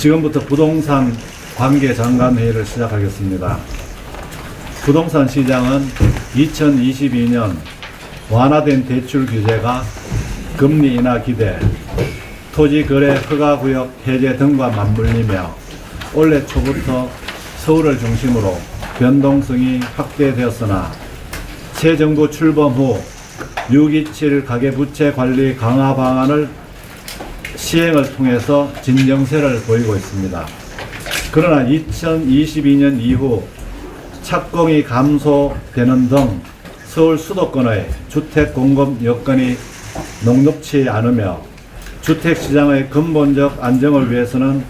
지금부터 부동산 관계장관회의를 시작하겠습니다. 부동산 시장은 2022년 완화된 대출 규제가 금리 인하 기대, 토지거래 허가구역 해제 등과 맞물리며 올해 초부터 서울을 중심으로 변동성이 확대되었으나 새 정부 출범 후 627 가계부채 관리 강화 방안을 시행을 통해서 진정세를 보이고 있습니다. 그러나 2022년 이후 착공이 감소되는 등 서울 수도권의 주택 공급 여건이 녹록치 않으며 주택시장의 근본적 안정을 위해서는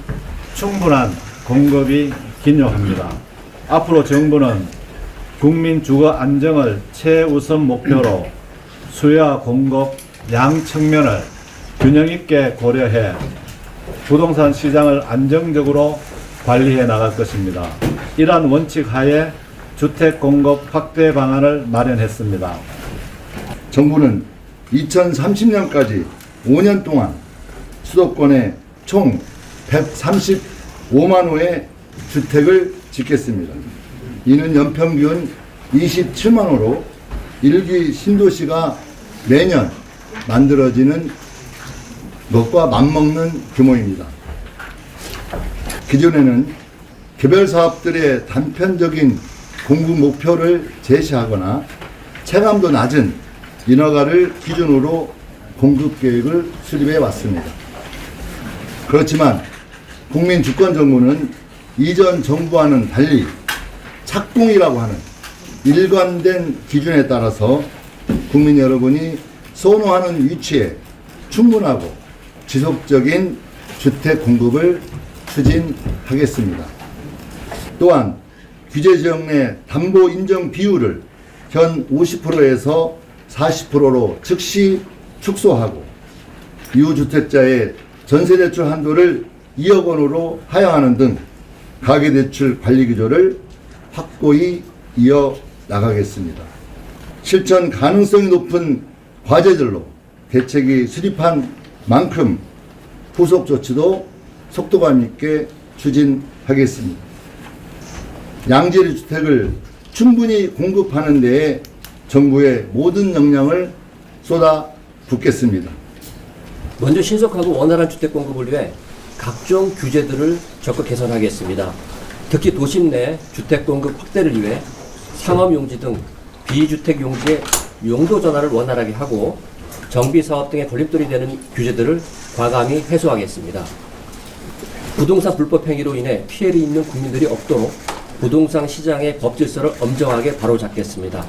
충분한 공급이 기요합니다. 앞으로 정부는 국민 주거 안정을 최우선 목표로 수요와 공급 양 측면을 균형 있게 고려해 부동산 시장을 안정적으로 관리해 나갈 것입니다. 이러한 원칙 하에 주택 공급 확대 방안을 마련했습니다. 정부는 2030년까지 5년 동안 수도권에 총 135만 호의 주택을 짓겠습니다. 이는 연평균 27만 호로 1기 신도시가 매년 만들어지는 것과 맞먹는 규모입니다. 기존에는 개별 사업들의 단편적인 공급 목표를 제시하거나 체감도 낮은 인허가를 기준으로 공급 계획을 수립해 왔습니다. 그렇지만 국민주권정부는 이전 정부와는 달리 착공이라고 하는 일관된 기준에 따라서 국민 여러분이 선호하는 위치에 충분하고 지속적인 주택 공급을 추진하겠습니다. 또한 규제지역 내 담보 인정 비율을 현 50%에서 40%로 즉시 축소하고 유주택자의 전세대출 한도를 2억 원으로 하향하는 등 가계대출 관리 기조를 확고히 이어나가겠습니다. 실천 가능성이 높은 과제들로 대책이 수립한 만큼 후속 조치도 속도감 있게 추진하겠습니다. 양질의 주택을 충분히 공급하는 데에 정부의 모든 역량을 쏟아붓겠습니다. 먼저 신속하고 원활한 주택 공급을 위해 각종 규제들을 적극 개선하겠습니다. 특히 도심 내 주택 공급 확대를 위해 상업용지 등 비주택 용지의 용도 전환을 원활하게 하고 정비사업 등의 돌림돌이 되는 규제들을 과감히 해소하겠습니다. 부동산 불법 행위로 인해 피해를 입는 국민들이 없도록 부동산 시장의 법 질서를 엄정하게 바로잡겠습니다.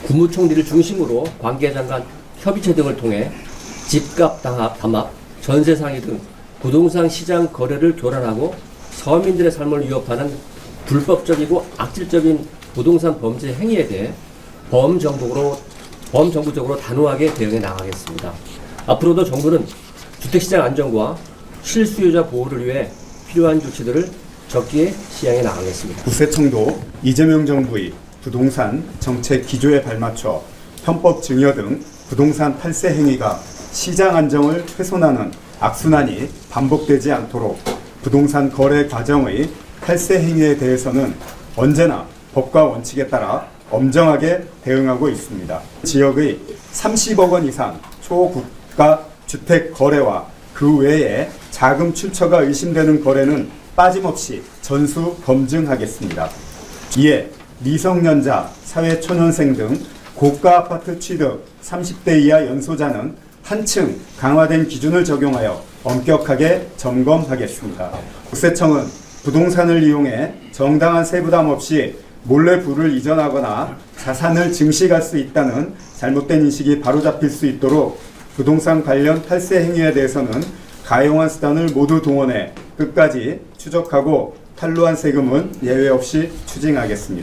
국무총리를 중심으로 관계장관 협의체 등을 통해 집값 담합, 전세 상위 등 부동산 시장 거래를 교란하고 서민들의 삶을 위협하는 불법적이고 악질적인 부동산 범죄 행위에 대해 범정부적으로 단호하게 대응해 나가겠습니다. 앞으로도 정부는 주택시장 안정과 실수요자 보호를 위해 필요한 조치들을 적기에 시행해 나가겠습니다. 국세청도 이재명 정부의 부동산 정책 기조에 발맞춰 편법 증여 등 부동산 탈세 행위가 시장 안정을 훼손하는 악순환이 반복되지 않도록 부동산 거래 과정의 탈세 행위에 대해서는 언제나 법과 원칙에 따라 엄정하게 대응하고 있습니다. 지역의 30억 원 이상 초고가 주택 거래와 그 외에 자금 출처가 의심되는 거래는 빠짐없이 전수 검증하겠습니다. 이에 미성년자, 사회초년생 등 고가 아파트 취득 30대 이하 연소자는 한층 강화된 기준을 적용하여 엄격하게 점검하겠습니다. 국세청은 부동산을 이용해 정당한 세부담 없이 몰래 부를 이전하거나 자산을 증식할 수 있다는 잘못된 인식이 바로잡힐 수 있도록 부동산 관련 탈세 행위에 대해서는 가용한 수단을 모두 동원해 끝까지 추적하고 탄로한 세금은 예외 없이 추징하겠습니다.